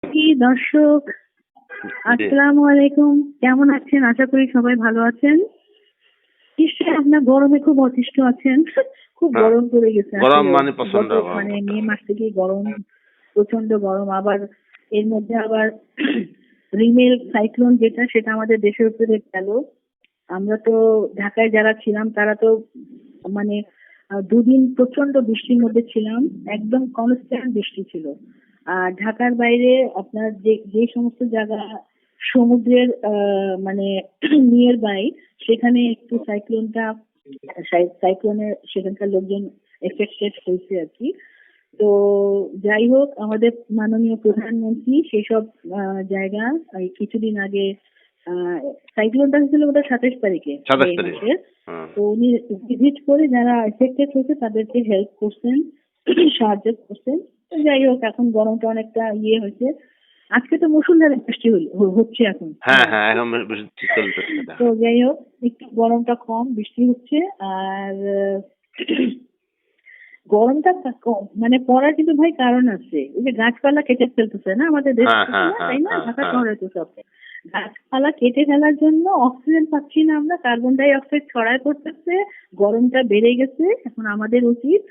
কি দর্শক, জি। আসসালামু আলাইকুম। কেমন আছেন? আশা করি সবাই ভালো আছেন। নিশ্চয়ই আপনার গরমে খুব অতিষ্ঠ আছেন। খুব হ্যাঁ, গরম পড়ে গেছে গরম আসলে। মানে প্রচন্ড গত গরম মে পড়তেছে। মাস থেকেই গরম, প্রচন্ড গরম। আবার এর মধ্যে আবার রিমেল সাইক্লোন যেটা, সেটা আমাদের দেশের উপরে গেল। আমরা তো ঢাকায় যারা ছিলাম তারা তো মানে দুদিন প্রচন্ড বৃষ্টির মধ্যে ছিলাম। একদম কনস্ট্যান্ট বৃষ্টি ছিল। আর ঢাকার বাইরে আপনার যে যে সমস্ত জায়গা সমুদ্রের মানে নিয়ার বাই, সেখানে একটু সাইক্লোনের সেখানকার লোকজন এফেক্টেড হয়েছে আর কি। তো যাই হোক, আমাদের মাননীয় প্রধানমন্ত্রী সেসব জায়গা এই কিছুদিন আগে সাইক্লোনটা হয়েছিল ওটা 27 তারিখে 27 এই তারিখ। মাসের। হুম। তো উনি ভিজিট করে যারা এফেক্টেড হয়েছে তাদেরকে হেল্প করছেন, সাহায্য করছেন। তো যাই হোক, এখন গরমটা অনেকটা হয়েছে। আজকে তো মুষলধারে বৃষ্টি হচ্ছে এখন। হ্যাঁ, হ্যাঁ। হ্যাঁ, এখন বৃষ্টি চলতেছে এটা। তো যাই হোক, একটু গরমটা কম, বৃষ্টি হচ্ছে। আর গরমটা কম মানে পড়ার কিন্তু ভাই কারণ আছে। এই যে গাছপালা কেটে ফেলতেছে না আমাদের দেশ হ্যাঁ, থেকে, হ্যাঁ, না হ্যাঁ, তাই না? হ্যাঁ, ঢাকা হ্যাঁ। শহরে তো সব গাছপালা কেটে ফেলার জন্য অক্সিজেন পাচ্ছি না আমরা, কার্বন ডাই অক্সাইড ছড়ায় পড়তেছে, গরমটা বেড়ে গেছে। এখন আমাদের উচিত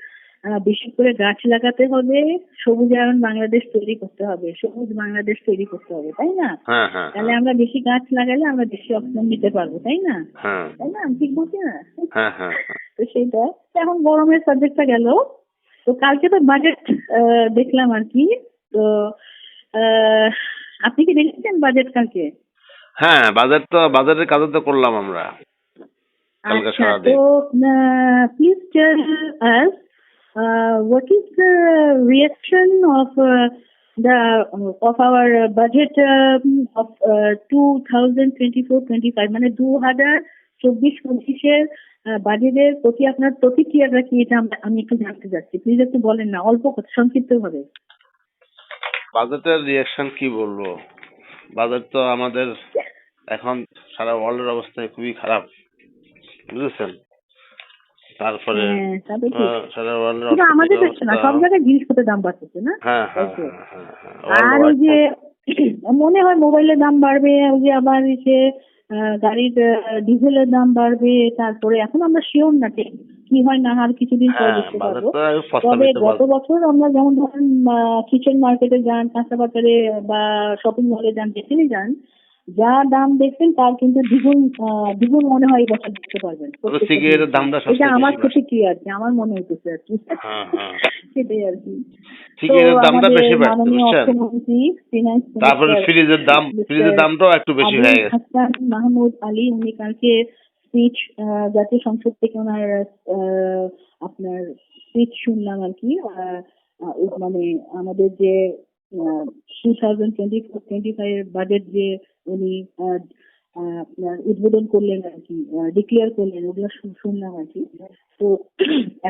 বেশি করে গাছ লাগাতে হবে, সবুজায়ন বাংলাদেশ তৈরি করতে হবে, সবুজ বাংলাদেশ তৈরি করতে হবে, তাই না? হ্যাঁ, হ্যাঁ, তাহলে হ্যাঁ। আমরা বেশি গাছ লাগালে আমরা বেশি অক্সিজেন নিতে পারবো, তাই না? হ্যাঁ, তাই না? আমি ঠিক বলছি না? হ্যাঁ, হ্যাঁ, হ্যাঁ। তো সেইটা। তো এখন গরমের সাবজেক্টটা গেল। তো কালকে তো বাজেট দেখলাম আর কি। তো আহ, আপনি কি দেখেছেন বাজেট কালকে? হ্যাঁ, বাজারের কাজও তো করলাম আমরা কালকে আচ্ছা, তো সারাদিন। Please tell us what is the reaction of our budget of 2024-25, মানে 2024-25-এর বাজেটের প্রতি আপনার প্রতিক্রিয়াটা কি, এটা আমি একটু জানতে চাচ্ছি। প্লিজ একটু বলেন না, অল্প কথা, সংক্ষিপ্ত ভাবে। বাজেটের রিয়াকশন কি বলবো? বাজেট তো আমাদের এখন সারা ওয়ার্ল্ডের অবস্থা খুবই খারাপ, বুঝেছেন? তারপরে হ্যাঁ, তা তো ঠিক। সারা ওয়ার্ল্ডের শুধু আমাদের অর্থনৈতিক দেশে না, অবস্থা। সব জায়গায় জিনিসপত্রের দাম বাড়তেছে, না? হ্যাঁ, তাই হ্যাঁ, তো। হ্যাঁ, হ্যাঁ, হ্যাঁ, ওয়ার্ল্ড আর ওই ওয়াইড। যে মনে হয় মোবাইলের দাম বাড়বে, ওই যে আবার এসে গাড়ির ডিজেলের দাম বাড়বে। তারপরে এখন আমরা শিওর না ঠিক কি হয় না হয়, আর কিছুদিন পর হ্যাঁ, বুঝতে বাজার পারবো। তো তবে প্রস্তাবিত গত বছর আমরা যেমন ধরেন কিচেন মার্কেটে যান, কাঁচা বাজারে বা শপিং মলে যান, যেখানে যান, যা দাম দেখছেন তার কিন্তু দ্বিগুণ, দ্বিগুণ মনে হয় এই বছর দেখতে পারবেন প্রত্যেকটা সিগারেটের জিনিসে। দামটা এটা সবচেয়ে আমার বেশি বাড়ছে। প্রতিক্রিয়া আর কি, আমার মনে হইতেছে আর কি। হ্যাঁ, হ্যাঁ। সেটাই আর কি। তো সিগারেটের দামটা আমাদের বেশি বাড়ছে, মাননীয় বুঝছেন? অর্থমন্ত্রী, ফিনান্স তারপরে মিনিস্টার ফ্রিজের মিস্টার দামটাও একটু বেশি আবুল হয়ে গেছে। হাসান মাহমুদ আলী, উনি কালকে স্পিচ, জাতীয় সংসদ থেকে ওনার আপনার স্পিচ শুনলাম আর কি। মানে আমাদের যে 2024-25 বাজেট যে উনি আপনার উদ্বোধন করলেন আর কি, ডিক্লেয়ার করলেন, ওগুলো শুনলাম আর কি। তো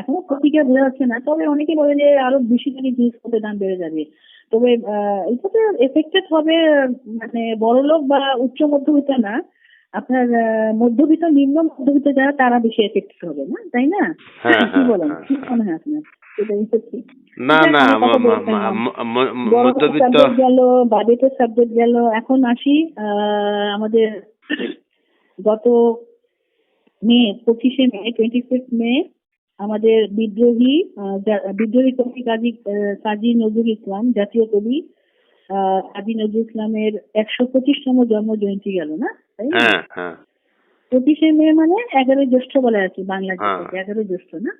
এখনো প্রতিক্রিয়া বোঝা যাচ্ছে না, তবে অনেকে বলে যে আরো বেশি নাকি জিনিসপত্রের দাম বেড়ে যাবে। তবে এটাতে এফেক্টেড হবে মানে বড়লোক বা উচ্চ মধ্যবিত্ত না, আপনার মধ্যবিত্ত, নিম্ন মধ্যবিত্ত যারা, তারা বেশি এফেক্টেড হবে, না তাই না? হ্যাঁ, কি হ্যাঁ, বলেন, হ্যাঁ, কি হ্যাঁ। মনে হয় আপনার? সেটাই সত্যি। না, যাক, না, অনেক কথা বলে ফেললাম। গরমের মধ্যবিত্ত। সাবজেক্ট গেল, বাজেটের সাবজেক্ট গেল। এখন আসি আমাদের গত মে 25শে মে, 25 মে আমাদের বিদ্রোহী বিদ্রোহী কবি কাজী নজরুল ইসলাম, জাতীয় কবি কাজী নজরুল ইসলামের 125তম জন্ম জয়ন্তী গেল, না তাই না? হ্যাঁ, হ্যাঁ, 25শে মে মানে 11ই জ্যৈষ্ঠ বলে আর কি, বাংলা হ্যাঁ। যেটাকে 11ই জ্যৈষ্ঠ, না?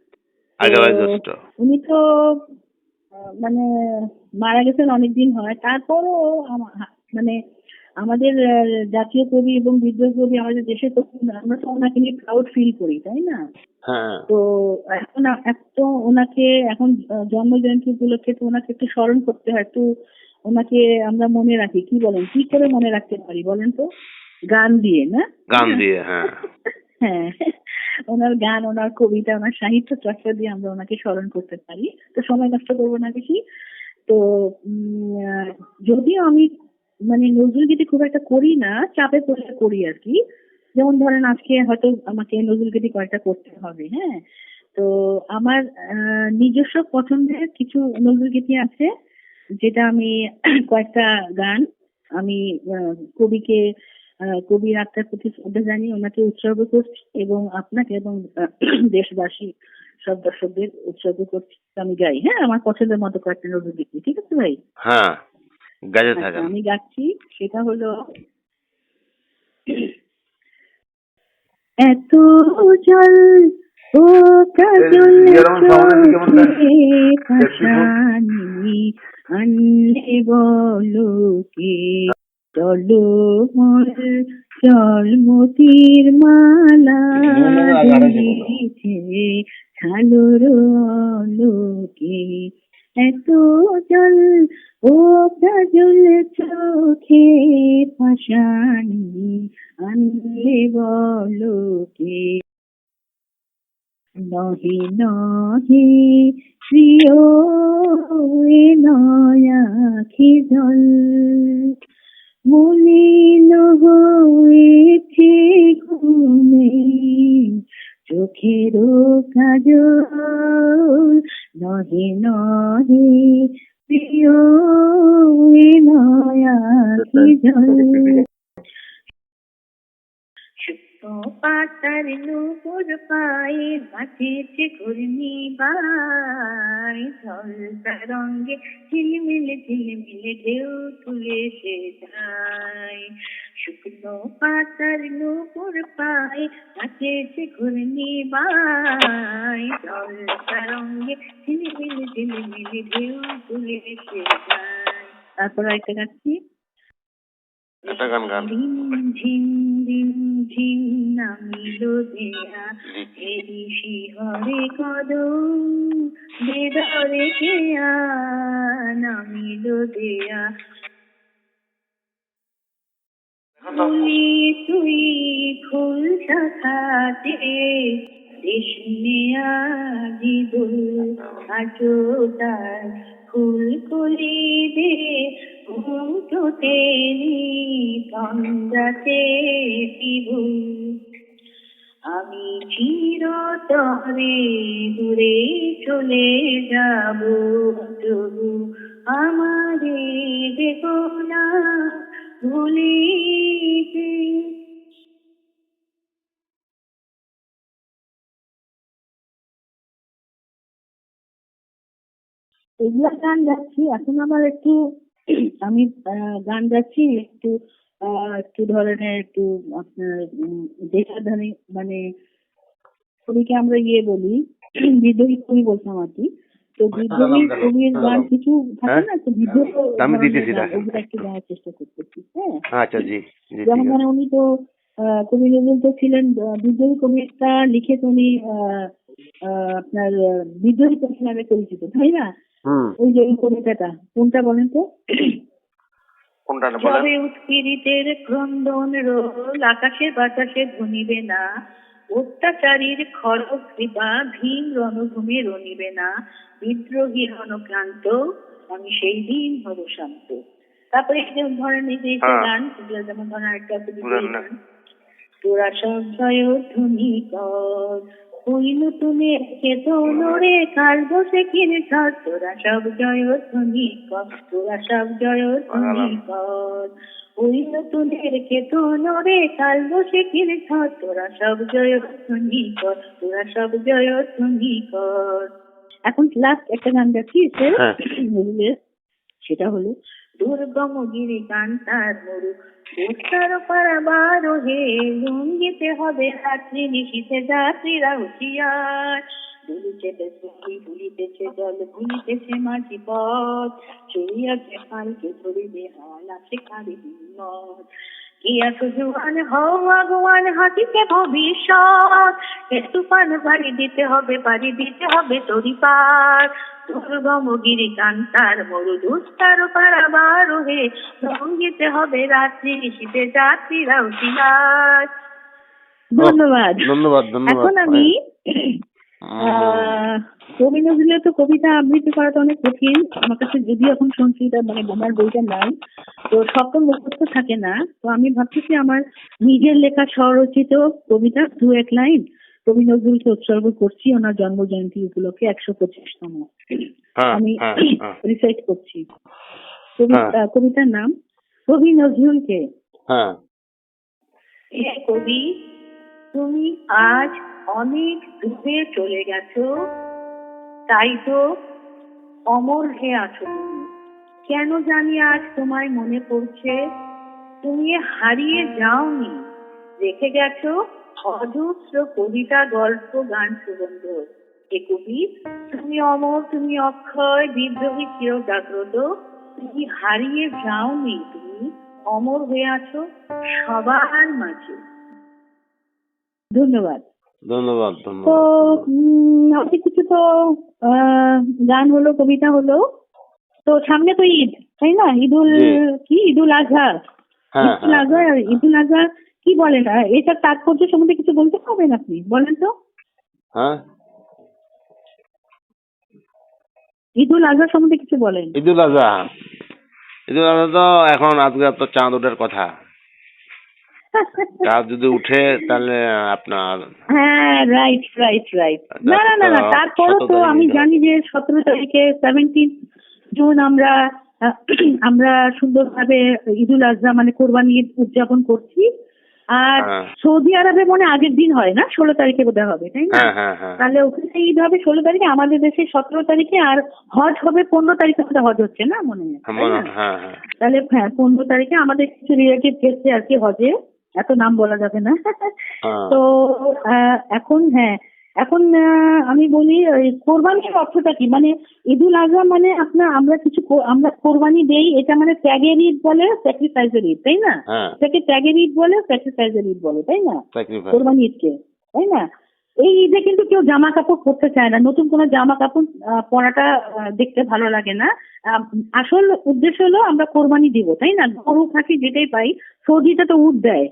তো 11 জ্যৈষ্ঠ। উনি তো মানে মারা গেছেন অনেকদিন হয়, তারপরও মানে আমাদের জাতীয় কবি এবং বিদ্রোহী কবি, আমাদের দেশের তো, আমরা তো ওনাকে নিয়ে প্রাউড ফিল করি, তাই না? হ্যাঁ, তো এখন তো ওনাকে এখন জন্ম জয়ন্তী উপলক্ষে তো ওনাকে একটু স্মরণ করতে হয়, একটু ওনাকে আমরা মনে রাখি। কি বলেন, কি করে মনে রাখতে পারি বলেন তো? গান দিয়ে, না? গান দিয়ে, হ্যাঁ। হ্যাঁ, ওনার গান, ওনার কবিতা, ওনার সাহিত্য চর্চা দিয়ে আমরা ওনাকে স্মরণ করতে পারি। তো সময় নষ্ট করবো না বেশি। তো যদিও আমি মানে নজরুল গীতি খুব একটা করি না, চাপে পড়ে করি আর কি। যেমন ধরেন আজকে হয়তো আমাকে নজরুল গীতি কয়েকটা করতে হবে, হ্যাঁ। তো আমার নিজস্ব পছন্দের কিছু নজরুল গীতি আছে, যেটা আমি কয়েকটা গান আমি কবির আত্মার প্রতি শ্রদ্ধা জানিয়ে ওনাকে উৎসর্গ করছি এবং আপনাকে এবং দেশবাসী সব দর্শকদের উৎসর্গ করছি। আমি গাই, হ্যাঁ, আমার পছন্দের মতো কয়েকটা নজরুল গীতি, ঠিক আছে ভাই? হ্যাঁ, গাইতে আচ্ছা, থাকেন। আমি গাচ্ছি। সেটা হলো, এত জল ও কাজল চোখে পাশানি আনলে বলো কে, টলমল জলমতির মালা দিয়েছে ছালোর আলোকে। এত জল ও কাজল চোখে পাশানি আনলে বলো কে, নহে নহে প্রিয় এ নয়াখি জল, মলিন হয়েছে ঘুমে চোখের কাজল, নহে নহে প্রিয় এ নয়াখি জল। শুকনো পাতার নূপুর পায়ে নাচেছে ঘূর্ণি বাই, ঝলসা রঙে ঝিলমিলে ঝিলমিলে ঢেউ তুলে সে যায়। শুকনো পাতার নূপুর পায়ে নাচেছে ঘূর্ণি বাই, ঝলসা রঙে ঝিলমিলে ঝিলমিলে ঢেউ তুলে সে যায়। তারপর একটা গাচ্ছি, একটা গান গান। ঝিম ঝিম ঝিম নামিল দেয়া এরি শিহরে কদম, বেদরে কেয়া নামিল দেয়া, তুই তুই ফুল শাখাতে রেশমিয়া দিদুল আজোদার ফুল কলি দে ঘুমটোতে তন্দ্রাতে বিভুল। আমি চিরতরে দূরে চলে যাব, তবু আমারে দেখো না ভুলিতে। এগুলা গান গাচ্ছি। এখন আমার একটু আমি গান গাচ্ছি একটু একটু ধরনের একটু আপনার দেশাধারী, মানে কবিকে আমরা বলি বিদ্রোহী কবি বলতাম আর কি। তো বিদ্রোহী কবির গান কিছু থাকে না, তো বিদ্রোহ আমি দিতেছি ওগুলো একটু গাওয়ার চেষ্টা করতেছি। হ্যাঁ, আচ্ছা, জি জি, যেমন ধরেন উনি তো কবি নজরুল তো ছিলেন বিদ্রোহী কবিতা লিখে তো উনি আপনার বিদ্রোহী কবি নামে পরিচিত, তাই না? ওই যে ওই কবিতাটা কোনটা বলেন তো? তবে উৎপীড়িতের ক্রন্দন রোল আকাশে বাতাসে ধনিবে না, অত্যাচারীর খড়গ কৃপা ভীম রণভূমে রনিবে না, বিদ্রোহী রণক্রান্ত আমি সেই দিন হব শান্ত। তারপরে যেমন ধরেন এই যে গান, যেমন ধরেন একটা গান, তোরা সব জয়ধ্বনি কর ওই নতুনের চেতনরে কাল বসে কিনে ছর, তোরা সব জয়ধ্বনি কর, তোরা সব জয়ধ্বনি কর ওই নতুনের চেতনরে কাল বসে কিনে ছর, তোরা সব জয়ধ্বনি কর, তোরা সব জয়ধ্বনি কর। এখন লাস্ট একটা গান গাচ্ছি নজরুলের, সেটা হলো দুর্গম গিরি কান্তার মরু উত্তর পারাবার হে, লুঙ্গিতে হবে রাত্রি নিশীথে যাত্রীরা হুঁশিয়ার, ভুলিতেছে জল ভুলিতেছে মাঝি পথ, চড়িয়াছে পালকে ধরিবে হাল আছে কারি হিম্মত, ইয়া সুজুয়ান হও আগুয়ান হাতিতে ভবিষ্যৎ, এ তুফান বাড়ি দিতে হবে তরি পার, দুর্গম গিরি কান্তার মরু দুস্তার পারাবার হে, রঙ্গিতে হবে রাত্রি নিশীথে যাত্রীরা হুঁশিয়ার। ধন্যবাদ। এখন আমি কবি নজরুলের তো কবিতা আবৃত্তি করাটা অনেক কঠিন আমার কাছে, যদিও এখন শুনছি মানে আমার বইটা নাই, তো সব তো মুখস্থ থাকে না। তো আমি ভাবতেছি আমার নিজের লেখা স্বরচিত কবিতা 2-1 লাইন কবি নজরুলকে উৎসর্গ করছি ওনার জন্ম জয়ন্তী উপলক্ষে 125তম। আমি রিসাইট করছি। কবিতার নাম কবি নজরুলকে। হ্যাঁ হে কবি, তুমি আজ অনেক দূরে চলে গেছো, তাই তো অমর হয়ে আছো তুমি। কেন জানি আজ তোমায় মনে পড়ছে, তুমি হারিয়ে যাওনি, রেখে গেছো অজস্র কবিতা, গল্প, গান, সুগন্ধ। হে কবি, তুমি অমর, তুমি অক্ষয়, বিদ্রোহী চির জাগ্রত, তুমি হারিয়ে যাওনি, তুমি অমর হয়ে আছো সবার মাঝে। ধন্যবাদ। ধন্যবাদ তো ধন্যবাদ। অনেক কিছু তো গান হলো, কবিতা হলো। তো সামনে তো ঈদ, তাই না? জি। ঈদুল আজহা। হ্যাঁ ঈদুল আজহা কি বলেন? এটার তাৎপর্য সম্বন্ধে কিছু বলতে পারবেন আপনি? বলেন তো। হ্যাঁ ঈদুল আজহা সম্বন্ধে কিছু বলেন। ঈদুল আজহা তো এখন আজকে তো চাঁদ ওঠার কথা। চাঁদ যদি উঠে তাহলে আপনার হ্যাঁ, রাইট রাইট রাইট। না আজকে না তো না না, তারপরও 17 তো তারিখ আমি ঈদ জানি হবে। যে 17 তারিখে 17 জুন আমরা আহ, আমরা সুন্দরভাবে ঈদুল আজহা মানে কোরবানি ঈদ উদযাপন করছি। আর হ্যাঁ সৌদি আরবে মনে হয় আগের দিন হয় না, 16 তারিখে বোধহয় হবে, তাই না? হ্যাঁ তাহলে ওখানে ঈদ হবে 16 তারিখে, আমাদের দেশে 17 তারিখে, আর হজ হবে 15 তারিখে। বোধহয় হজ হচ্ছে না, মনে হয়, তাই না? হ্যাঁ তাহলে হ্যাঁ, 15 তারিখে আমাদের কিছু রিলেটিভ গেছে আর কি হজে, এত নাম বলা যাবে না। হ্যাঁ তো এখন আমি বলি ওই কোরবানির অর্থটা কি, মানে ঈদুল আজহা মানে আমরা কোরবানি দেই, এটা মানে ত্যাগের ঈদ বলে, স্যাক্রিফাইসের ঈদ, তাই না? হ্যাঁ এটাকে ত্যাগের ঈদ বলে, স্যাক্রিফাইসের ঈদ বলে, তাই না? স্যাক্রিফাইস। কোরবানি ঈদকে, তাই না? এই ঈদে কিন্তু কেউ জামা কাপড় পরতে চায় না, নতুন কোনো জামা কাপড় পরাটা দেখতে ভালো লাগে না। আসল উদ্দেশ্য হলো আমরা কোরবানি দিব, তাই না? গরু খাসি যেটাই পাই। সৌদিতে তো উট দেয়,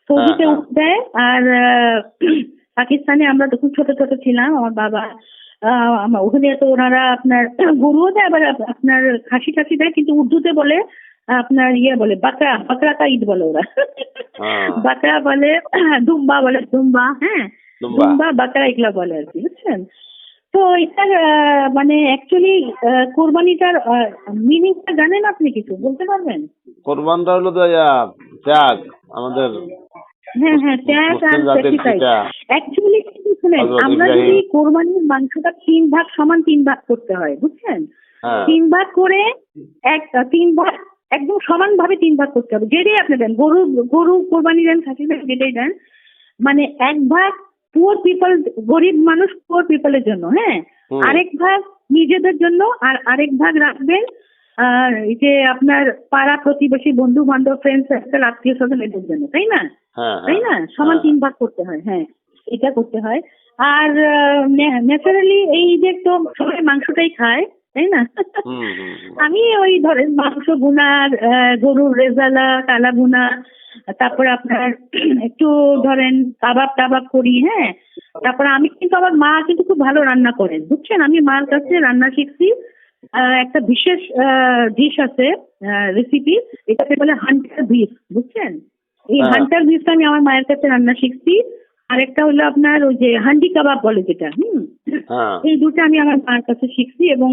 সৌদিতে হ্যাঁ উট দেয়। আর পাকিস্তানে আমরা তখন ছোট ছোট ছিলাম, আমার বাবা ওখানে তো ওনারা আপনার গরুও দেয়, আবার আপনার খাসি টাসি দেয়, কিন্তু উর্দুতে বলে আপনার বলে বাকরা, বাকরা ঈদ বলে ওরা। হ্যাঁ বাকরা বলে, দুম্বা বলে, দুম্বা, হ্যাঁ, দুম্বা। দুম্বা বাকরা এগুলা বলে আর কি, বুঝছেন? তো এটার মানে অ্যাকচুয়ালি কোরবানিটার মিনিংটা জানেন আপনি? কিছু বলতে পারবেন? কোরবানটা হলো তো ত্যাগ আমাদের হ্যাঁ হ্যাঁ, ত্যাগ আর মুসলিম জাতির স্যাক্রিফাইস। পিতা অ্যাকচুয়ালি কিন্তু শুনেন, হযরত আমরা ইব্রাহিম। যদি কোরবানির মাংসটা 3 ভাগ সমান 3 ভাগ করতে হয়, বুঝছেন? হ্যাঁ 3 ভাগ করে 3 ভাগ একদম সমান ভাবে 3 ভাগ করতে হবে। যেটাই আপনি দেন, গরু গরু কোরবানি দেন, খাসি দেন, যেটাই দেন, মানে 1 ভাগ পুয়ার পিপল, গরিব মানুষ, পুয়ার পিপলের জন্য, হ্যাঁ। হুম আরেক ভাগ নিজেদের জন্য, আর আরেক ভাগ রাখবেন এই যে আপনার পাড়া প্রতিবেশী, বন্ধু বান্ধব, ফ্রেন্ড সার্কেল, আত্মীয় স্বজন, এদের জন্য, তাই না? হ্যাঁ তাই না? সমান 3 ভাগ করতে হয়, হ্যাঁ, এটা করতে হয়। আর ন্যাচারালি এই যে তো সবাই মাংসটাই খায়, তাই না? হুম হুম হুম। আমি ওই ধরেন মাংস ভুনা, গরুর রেজালা, কালা ভুনা, তারপরে আপনার একটু ধরেন কাবাব টাবাব করি, হ্যাঁ। তারপরে আমি কিন্তু, আমার মা কিন্তু খুব ভালো রান্না করেন, বুঝছেন? আমি মার কাছে রান্না শিখছি। একটা বিশেষ ডিশ আছে, রেসিপি, এটাকে বলে হান্টার বিফ, বুঝছেন? এই হ্যাঁ হান্টার বিফটা আমি আমার মায়ের কাছে রান্না শিখছি। আরেকটা হলো আপনার ওই যে হান্ডি কাবাব বলে যেটা, হ্যাঁ এই দুটো আমি আমার মার কাছে শিখছি। এবং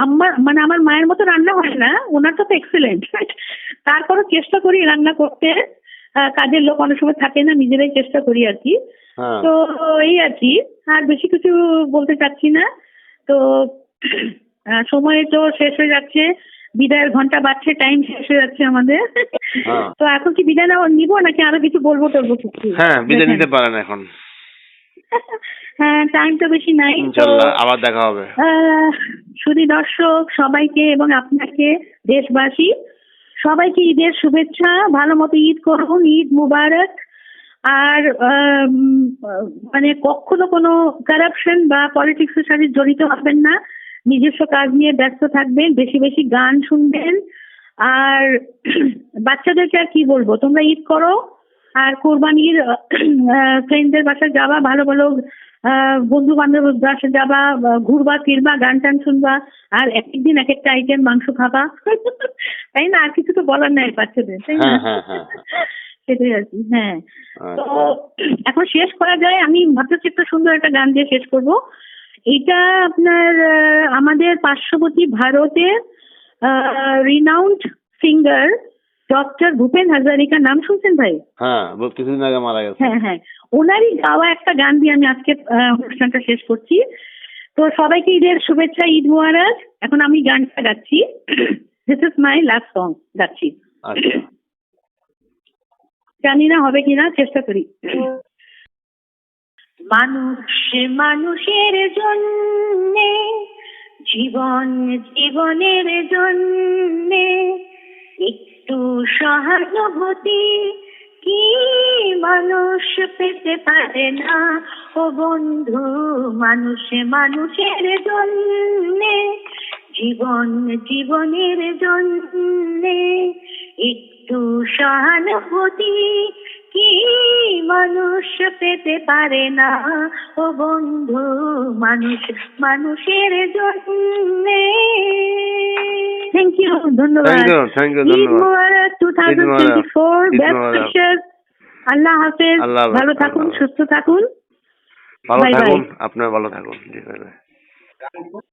আমার মায়ের মতো রান্না হয় না, ওনারটা তো এক্সেলেন্ট। তারপরও চেষ্টা করি রান্না করতে। কাজের লোক অনেক সময় থাকে না, নিজেরাই চেষ্টা করি আর কি। হ্যাঁ তো এই আর কি, আর বেশি কিছু বলতে চাচ্ছি না। তো সময় তো শেষ হয়ে যাচ্ছে, বিদায়ের ঘন্টা বাজছে, টাইম শেষ হয়ে যাচ্ছে আমাদের। হ্যাঁ তো এখন কি বিদায় নিবো, নাকি আরো কিছু বলবো টলবো কিছু? হ্যাঁ বিদায় দেখেন। নিতে পারেন এখন। হ্যাঁ, টাইম তো বেশি নাই তো। ইনশাল্লাহ আবার দেখা হবে। সুধী দর্শক সবাইকে এবং আপনাকে, দেশবাসী সবাইকে ঈদের শুভেচ্ছা। ভালো মতো ঈদ করুন, ঈদ মুবারক। আর মানে কখনো কোনো কারাপশন বা পলিটিক্সের সাথে জড়িত হবেন না, নিজস্ব কাজ নিয়ে ব্যস্ত থাকবেন, বেশি বেশি গান শুনবেন। আর বাচ্চাদেরকে আর কি বলবো, তোমরা ঈদ করো, আর কোরবানির ফ্রেন্ডদের বাসায় যাবা, ভালো ভালো বন্ধু বান্ধব বাসায় যাবা, ঘুরবা ফিরবা, গান টান শুনবা, আর এক একদিন এক একটা আইটেম মাংস খাবা। তাই না? আর কিছু তো বলার নাই বাচ্চাদের, তাই না? হ্যাঁ হ্যাঁ হ্যাঁ সেটাই আর কি, হ্যাঁ। তো আচ্ছা এখন শেষ করা যায়, আমি ভাবতেছি একটা সুন্দর একটা গান দিয়ে শেষ করব। এটা আপনার আমাদের পার্শ্ববর্তী ভারতের রিনাউন্ড সিঙ্গার ডক্টর ভূপেন হাজারিকার নাম শুনছেন ভাই? হ্যাঁ, কিছুদিন আগে মারা গেছে। হ্যাঁ হ্যাঁ, ওনারই গাওয়া একটা গান দিয়ে আমি আজকে অনুষ্ঠানটা শেষ করছি। তো সবাইকে ঈদের শুভেচ্ছা, ঈদ মুবারক। এখন আমি গানটা গাচ্ছি, this is my last song গাচ্ছি। আচ্ছা, জানি না হবে কিনা, চেষ্টা করি। মানুষ মানুষের জন্যে, জীবন জীবনের জন্যে একটু সহানুভূতি কি মানুষ পেতে পারে না? ও বন্ধু, মানুষ মানুষের জন্যে, জীবন জীবনের জন্যে একটু সহানুভূতি কি মানুষ পেতে পারে না? ও বন্ধু, মানুষ মানুষের জন্যে। থ্যাংক ইউ, ধন্যবাদ। থ্যাংক ইউ, ঈদ ধন্যবাদ। মুবারক 2024, বেস্ট উইশেস। আল্লাহ হাফেজ, আল্লাহ হাফেজ, ভালো থাকুন, আল্লাহ হাফেজ। সুস্থ থাকুন, ভালো বাই বাই। থাকুন, আপনারা ভালো থাকুন। জি, বাই বাই।